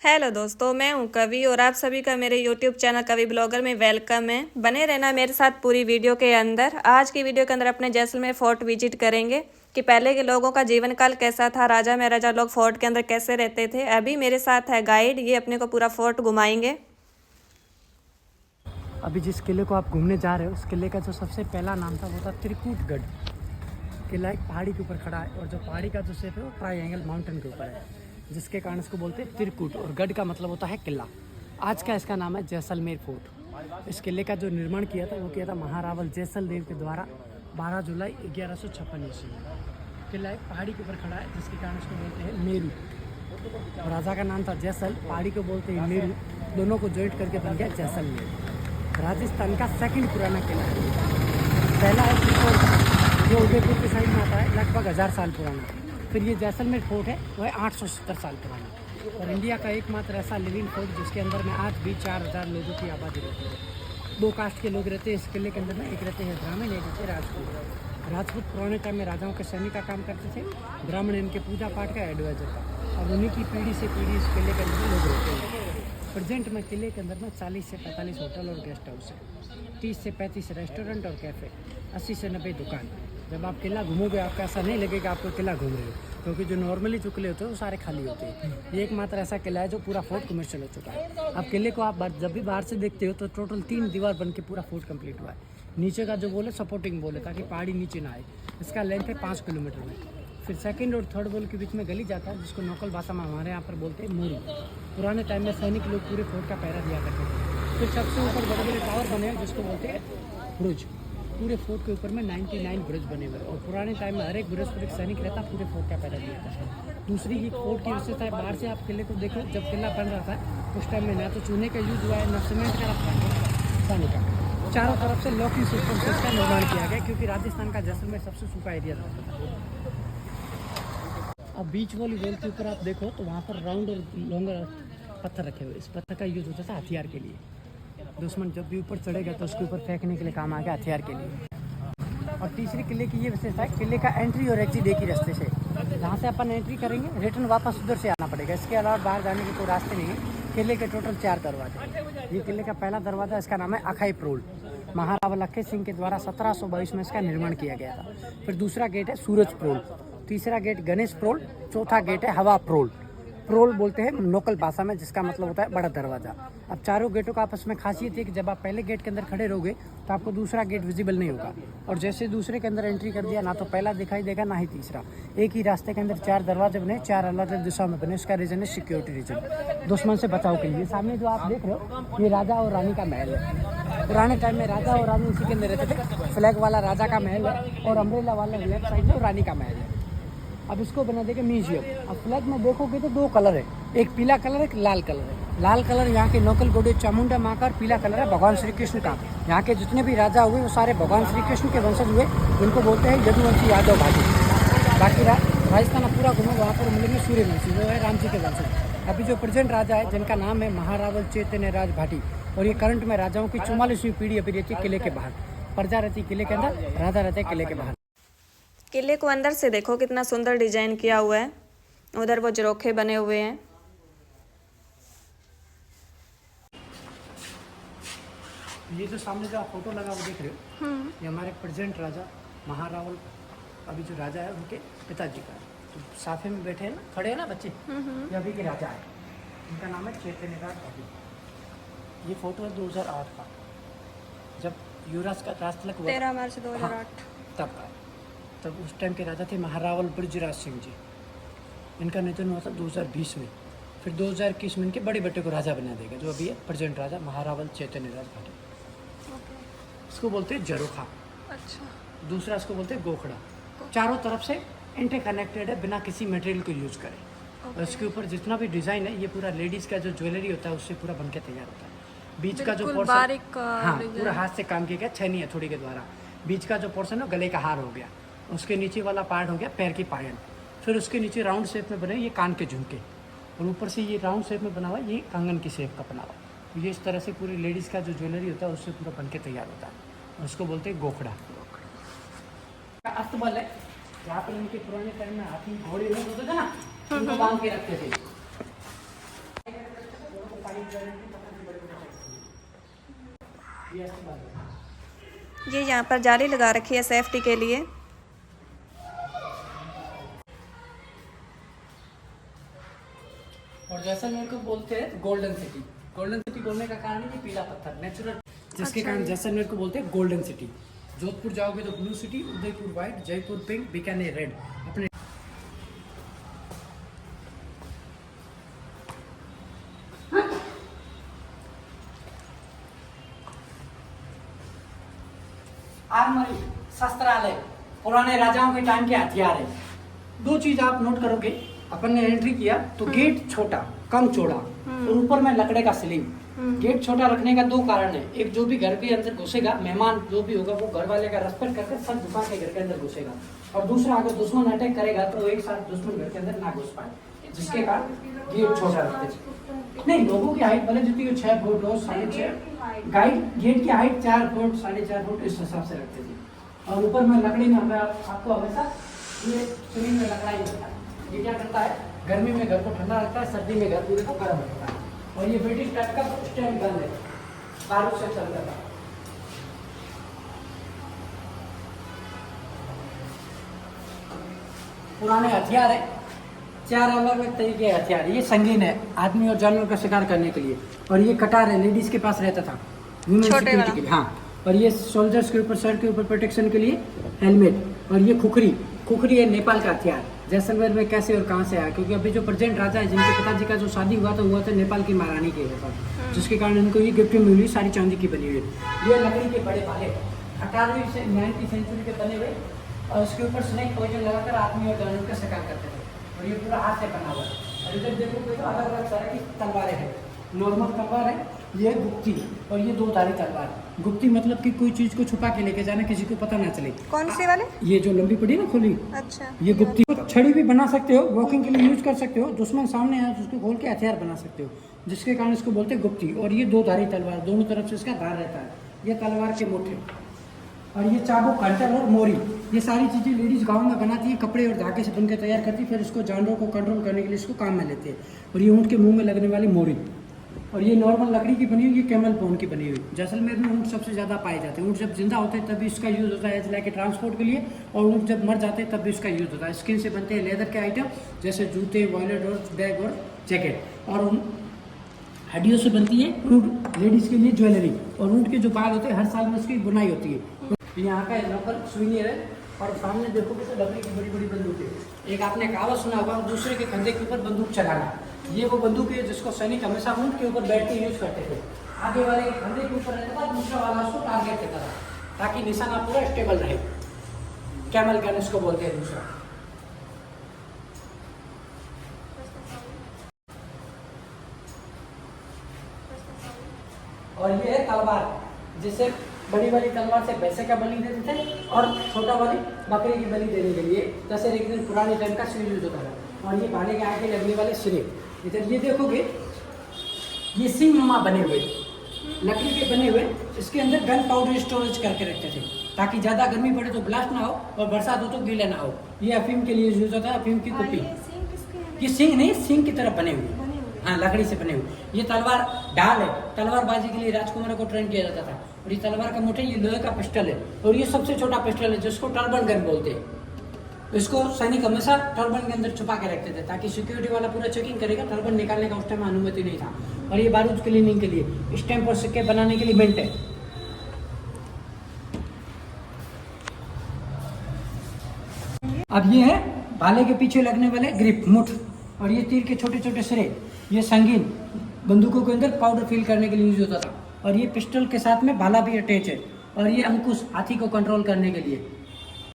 Hello दोस्तों, मैं हूं कवि और आप सभी का मेरे यूट्यूब चैनल कवि ब्लॉगर में वेलकम है। बने रहना मेरे साथ पूरी वीडियो के अंदर। आज की वीडियो के अंदर अपने जैसलमेर फोर्ट विजिट करेंगे कि पहले के लोगों का जीवन काल कैसा था, राजा महाराजा लोग फोर्ट के अंदर कैसे रहते थे। अभी मेरे साथ है गाइड, ये अपने को पूरा फोर्ट घुमाएंगे। अभी जिस किले को आप घूमने जा रहे हो उस किले का जो सबसे पहला नाम था वो था त्रिकूटगढ़। किला एक पहाड़ी के ऊपर खड़ा है और जो पहाड़ी का जो शेप है वो ट्रायंगल माउंटेन के ऊपर है, जिसके कारण इसको बोलते हैं त्रिकूट। और गढ़ का मतलब होता है किला। आज का इसका नाम है जैसलमेर फोर्ट। इस किले का जो निर्माण किया था वो किया था महारावल जैसलदेव के द्वारा 12 जुलाई 1156 ईस्वी में। किला एक पहाड़ी के ऊपर खड़ा है, जिसके कारण इसको बोलते हैं मेरू। राजा का नाम था जैसल, पहाड़ी को बोलते हैं मेरू, दोनों को ज्वाइंट करके बन गया जैसलमेर। राजस्थान का सेकंड पुराना किला है। पहला है चित्तौड़गढ़ जो उदयपुर के साइड में आता है, लगभग 1000 साल पुराना। फिर ये जैसलमेर फोर्ट है, वह 870 साल पुराना। और इंडिया का एकमात्र ऐसा लिविंग फोर्ट जिसके अंदर में आज भी 4000 लोगों की आबादी रहती है। 2 कास्ट के लोग रहते हैं इस किले के अंदर में, एक रहते हैं ब्राह्मण, एक रहते हैं राजपूत। राजपूत पुराने टाइम में राजाओं के सैनिक का काम करते थे, ब्राह्मण इनके पूजा पाठ का एडवाइजर था। और उन्हीं की पीढ़ी से पीढ़ी इस किले के अंदर लोग रहते हैं। प्रेजेंट में किले के अंदर में 40 से 45 होटल और गेस्ट हाउस है, 30 से 35 रेस्टोरेंट और कैफ़े, 80 से 90 दुकान। जब आप किला घूमोगे आपको ऐसा नहीं लगेगा आपको किला घूम रहे हो, क्योंकि जो नॉर्मली जो किले होते हैं वो सारे खाली होते हैं। ये एकमात्र ऐसा किला है जो पूरा फोर्ट कमर्शियल हो चुका है। अब किले को आप जब भी बाहर से देखते हो तो टोटल 3 दीवार बन के पूरा फोर्ट कंप्लीट हुआ है। नीचे का जो बोले सपोर्टिंग बोले, ताकि पहाड़ी नीचे ना आए। इसका लेंथ है 5 किलोमीटर में। फिर सेकंड और थर्ड वॉल के बीच में गली जाता है, जिसको लोकल भाषा में हमारे यहाँ पर बोलते हैं मूरी। पुराने टाइम में सैनिक लोग पूरे फोर्ट का पहरा दिया करते थे। फिर सबसे ऊपर बड़े बड़े टावर बने हैं जिसको बोलते हैं ब्रुज। पूरे फोर्ट के ऊपर में 99 ब्रुज बने हुए। और पुराने टाइम में हर एक ब्रुज पर एक सैनिक रहता, पूरे फोर्ट का पहरा दिया था। दूसरी ही फोर्ट की विशेषता है, बाहर से आप किले को देखो, जब किला बन रहा था उस टाइम में ना तो चूने का यूज हुआ है, ना सीमेंट का, पानी का। चारों तरफ से लॉकिंग सिस्टम से इसका निर्माण किया गया, क्योंकि राजस्थान का जैसलमेर सबसे सूखा एरिया था। अब बीच वाली वॉल के ऊपर आप देखो तो वहाँ पर राउंड और लॉन्गर पत्थर रखे हुए। इस पत्थर का यूज होता था हथियार के लिए। दुश्मन जब भी ऊपर चढ़ेगा तो उसके ऊपर फेंकने के लिए काम आ गया, हथियार के लिए। और तीसरी किले की ये विशेषता है, किले का एंट्री और एग्जिट एक ही रास्ते से। जहाँ से अपन एंट्री करेंगे रिटर्न वापस उधर से आना पड़ेगा। इसके अलावा बाहर जाने के कोई रास्ते नहीं है। किले के टोटल 4 दरवाजे। ये किले का पहला दरवाजा, इसका नाम है अखाई प्रोल। महारावल अक्खे सिंह के द्वारा 1722 में इसका निर्माण किया गया था। फिर दूसरा गेट है सूरज प्रोल, तीसरा गेट गणेश प्रोल, चौथा गेट है हवा प्रोल। प्रोल बोलते हैं लोकल भाषा में, जिसका मतलब होता है बड़ा दरवाजा। अब चारों गेटों का आपस में खासियत है कि जब आप पहले गेट के अंदर खड़े रहोगे तो आपको दूसरा गेट विजिबल नहीं होगा। और जैसे दूसरे के अंदर एंट्री कर दिया, ना तो पहला दिखाई देगा ना ही तीसरा। एक ही रास्ते के अंदर 4 दरवाजे बने, 4 अलग अलग दिशाओं में बने। इसका रीजन है सिक्योरिटी रीजन, दुश्मन से बचाव के लिए। सामने जो आप देख रहे हो ये राजा और रानी का महल है। पुराने टाइम में राजा और रानी इसी के अंदर रहते थे। फ्लैग वाला राजा का महल है और अम्ब्रेला वाला लेफ्ट साइड में रानी का महल है। अब इसको बना देंगे म्यूजियम। अब फ्लैग में देखोगे तो 2 कलर है, एक पीला कलर एक लाल कलर है। लाल कलर यहाँ के लोकल गॉड चामुंडा माँ का, और पीला कलर है भगवान श्री कृष्ण का। यहाँ के जितने भी राजा हुए वो सारे भगवान श्री कृष्ण के वंशज हुए, जिनको बोलते हैं यदुवंशी यादव भाटी। बाकी राजस्थान पूरा घूमो, वहाँ पर मिलेंगे सूर्यवंशी, वो है राम जी के वंशज। अभी जो प्रेजेंट राजा है जिनका नाम है महारावल चैतन्य राज भाटी, और ये करंट में राजाओं की 44वीं पीढ़ी अभी रहती है किले के बाहर। प्रजा रहती है किले के अंदर, राजा रहते हैं किले के बाहर। किले को अंदर से देखो कितना सुंदर डिजाइन किया हुआ है। उधर वो झरोखे बने हुए हैं। ये जो सामने जो आप फोटो लगा वो देख रहे हो, ये हमारे प्रेजेंट राजा महारावल, अभी जो राजा है उनके पिताजी का। तो साफे में बैठे हैं ना, खड़े हैं ना बच्चे, ये अभी के राजा है। इनका नाम है चैतन्य राज भाटी। ये फोटो है 2008 का, जब युवराज का राज तिलक हुआ 13 मार्च 2008 तब का। तब उस टाइम के राजा थे महारावल बृजराज सिंह जी। इनका निधन हुआ था 2020 में। फिर 2021 में इनके बड़े बेटे को राजा बना देगा, जो अभी है प्रेजेंट राजा महारावल चैतन्य राज भाटी। इसको बोलते हैं जरोखा। अच्छा। दूसरा इसको बोलते हैं गोखड़ा। चारों तरफ से इंटरकनेक्टेड है, बिना किसी मटेरियल को यूज करें। और इसके ऊपर जितना भी डिज़ाइन है ये पूरा लेडीज़ का जो ज्वेलरी होता है उससे पूरा बनके तैयार होता है। बीच का जो पोर्शन, हाँ, पूरा हाथ से काम किया गया, छेनी हथौड़ी के द्वारा। बीच का जो पोर्शन है गले का हार हो गया, उसके नीचे वाला पार्ट हो गया पैर की पायल। फिर उसके नीचे राउंड शेप में बने ये कान के झुमके, और ऊपर से ये राउंड शेप में बना हुआ ये कंगन की शेप का बना हुआ। ये इस तरह से पूरी लेडीज़ का जो ज्वेलरी होता है उससे पूरा बनके तैयार होता है। उसको बोलते हैं गोखड़ा। अस्तबल है, जहाँ पर इनके पुराने टाइम में हाथी घोड़े लोग होते थे ना, उनको बांध के रखते थे। सारी ज्वेलरी पत्थर की बड़ी ये ऐसी बात है। ये यहाँ पर जाली लगा रखी है सेफ्टी के लिए। और जैसलमेर को बोलते हैं गोल्डन सिटी। गोल्डन सिटी बोलने का कारण है पीला पत्थर नेचुरल, जिसके कारण जैसलमेर को बोलते हैं गोल्डन सिटी। जोधपुर जाओगे तो blue city, Udaipur white, Jaipur pink, Bikaner red. अपने आर्मरी, शस्त्रालय, पुराने राजाओं के टाइम के हथियार है। दो चीज आप नोट करोगे, अपन ने एंट्री किया तो गेट छोटा, कम चौड़ा, और ऊपर में लकड़े का सीलिंग। गेट छोटा रखने का दो कारण है। एक, जो भी घर के अंदर घुसेगा, मेहमान जो भी होगा वो घर वाले का रेस्पेक्ट करके सब घुसा के घर के अंदर घुसेगा। और दूसरा, अगर दुश्मन अटैक करेगा तो एक साथ दुश्मन घर के अंदर ना घुस पाए, जिसके कारण गेट छोटा रखते। नहीं, लोगों की हाइट भले जितनी 6 फुट हो, 6.5, गाइड गेट की हाइट 4 फुट 4.5 फुट इस हिसाब से रखते थे। और ऊपर में लकड़ी में आपको हमेशा ये सीलिंग में लकड़ा ही होता है। ये क्या करता है, गर्मी में घर को ठंडा रखता है, सर्दी में घर पूरे को गर्म रखता है। और ये ब्रिटिश टाइप का स्टैंड गन है, बारूद से चल रहा है। पुराने हथियार है, 4 अलग अलग तरीके के हथियार। ये संगीन है आदमी और जानवर का शिकार करने के लिए। और ये कटार है, लेडीज के पास रहता था वुमेन सिक्योरिटी के लिए। हाँ, और ये सोल्जर्स के ऊपर, सर के ऊपर प्रोटेक्शन के लिए हेलमेट। और ये खुखरी, खुखरी है नेपाल का हथियार। जैसलमेर में कैसे और कहाँ से आया, क्योंकि अभी जो प्रेजेंट राजा है, जिनके पिताजी का जो शादी हुआ था नेपाल की महारानी के साथ, जिसके कारण इनको ये गिफ्ट में मिली, सारी चांदी की बनी हुई। ये लकड़ी के बड़े भाले 18वीं से 9वीं सेंचुरी के बने हुए, और उसके ऊपर स्नेक पॉइजन लगाकर आदमी और जानवर का शिकार करते थे। और ये पूरा हाथ से बना हुआ है। और इधर देखोगे तो अलग अलग तरह की तलवारें हैं। नॉर्मल तलवार है, ये गुप्ती, और ये 2 धारी तलवार। गुप्ती मतलब कि कोई चीज को छुपा के लेके जाना, किसी को पता ना चले। कौन सी वाले? ये जो लंबी पड़ी ना खुली, अच्छा, ये गुप्ती। छड़ी भी बना सकते हो, वॉकिंग के लिए यूज कर सकते हो। दुश्मन सामने आए तो उसको खोल के हथियार बना सकते हो, जिसके कारण इसको बोलते हैं गुप्ती। और ये 2 धारी तलवार, दोनों तरफ से इसका धार रहता है। ये तलवार के मोटे। और ये चाबुक, कंटल और मोरी, ये सारी चीज़ें लेडीज गाँव में बनाती है, कपड़े और धागे से बन के तैयार करती है। फिर इसको जानवरों को कंट्रोल करने के लिए इसको काम में लेते हैं। और ये ऊँट के मुंह में लगने वाली मोरी। और ये नॉर्मल लकड़ी की बनी हुई, ये कैमल बोन की बनी हुई। जैसलमेर में ऊँट सबसे ज़्यादा पाए जाते हैं। ऊँट जब जिंदा होते हैं तब भी इसका यूज़ होता है एज लाइक ट्रांसपोर्ट के लिए, और ऊँट जब मर जाते हैं तब भी इसका यूज़ होता है। स्किन से बनते हैं लेदर के आइटम, जैसे जूते, वॉलेट और बैग और जैकेट। और हड्डियों से बनती है ऊँट लेडीज़ के लिए ज्वेलरी। और ऊँट के जो बाल होते हैं, हर साल में उसकी बुनाई होती है। यहाँ का लोकल सुवेनियर है। और सामने देखोगे तो लकड़ी की बड़ी बड़ी बंदूकें। एक आपने कहावत सुना होगा, दूसरे के कंधे के ऊपर बंदूक चलाना। ये वो बंदूक है जिसको सैनिक हमेशा ऊँट के ऊपर बैठ के यूज करते थे। आगे वाले के कंधे के ऊपर रहता था, दूसरा वाला उसको टारगेट करता था, ताकि निशाना पूरा स्टेबल रहे। कैमल गन इसको बोलते हैं दूसरा। और ये है तलवार, जिसे बड़ी वाली तलवार से भैंसे का बलि देते थे, और छोटा वाली बकरी की बलि देने के लिए, जैसे एक दिन पुराने टाइम का सिर यूज होता था। और ये भाले के आगे लगने वाले सिरे। इधर ये देखोगे, ये सिंह नुमा बने हुए, लकड़ी के बने हुए, इसके अंदर गन पाउडर स्टोरेज करके रखते थे, ताकि ज़्यादा गर्मी पड़े तो ब्लास्ट ना हो और बरसात हो तो गीला ना हो। ये अफीम के लिए यूज होता है, अफीम की कुप्पी। ये सिंह नहीं, सिंह की तरफ बने हुए, हाँ, लकड़ी से बने हुए। ये तलवार ढाल है, तलवारबाजी के लिए राजकुमारों को ट्रेन किया जाता था। और ये तलवार का मोटे, ये लोहे का पिस्टल है। और ये सबसे छोटा पिस्टल है, जिसको टर्बन गन बोलते हैं। इसको सैनिक हमेशा टर्बन के अंदर छुपा के रखते थे, ताकि सिक्योरिटी वाला पूरा चेकिंग करेगा। टर्बन निकालने का उस टाइम अनुमति नहीं था। और ये बारूद क्लीनिंग के लिए, स्टैंप और सिक्के बनाने के लिए मिंट है। अब ये है भाले के पीछे लगने वाले ग्रिप, मुठ। और ये तीर के छोटे छोटे सिरे, ये संगीन, बंदूकों के अंदर पाउडर फिल करने के लिए यूज होता था। और ये पिस्टल के साथ में भाला भी अटैच है। और ये अंकुश, हाथी को कंट्रोल करने के लिए।